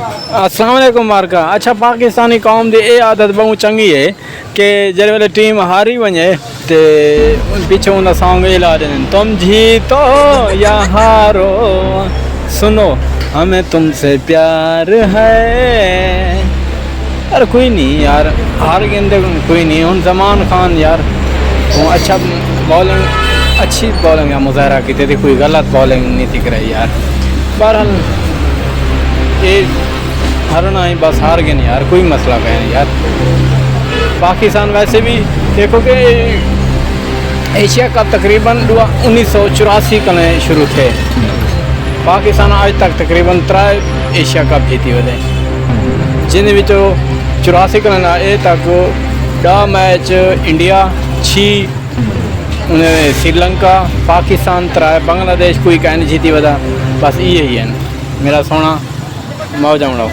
अस्सलाम वालेकुम मार्का। अच्छा, पाकिस्तानी कौम दी ये आदत बहुत चंगी है कि जैसे वेले टीम हारी वने ते पीछे उनका सॉन्ग ये ला दें, तुम जीतो या हारो सुनो हमें तुमसे प्यार है। अरे कोई नहीं यार, हार गेंदे कोई नहीं। हूँ जमान खान यार वो अच्छा बॉलिंग, अच्छी बॉलिंग का मुजाहरा की थी, कोई गलत बॉलिंग नहीं दिख रही यार। बहरहाल ये हारना ही, बस हार गए नहीं यार, कोई मसला नहीं यार। पाकिस्तान वैसे भी देखो कि एशिया कप तकरीबन 1984 का शुरू थे। पाकिस्तान आज तक तकरीबन 3 एशिया कप जीती हुए, जिन 84 का ए तक 2 मैच इंडिया, 6 श्रीलंका, पाकिस्तान 3, बांग्लादेश कोई कह नहीं जीती वदा। बस ये ही है मेरा सोना मौज उड़ाओ।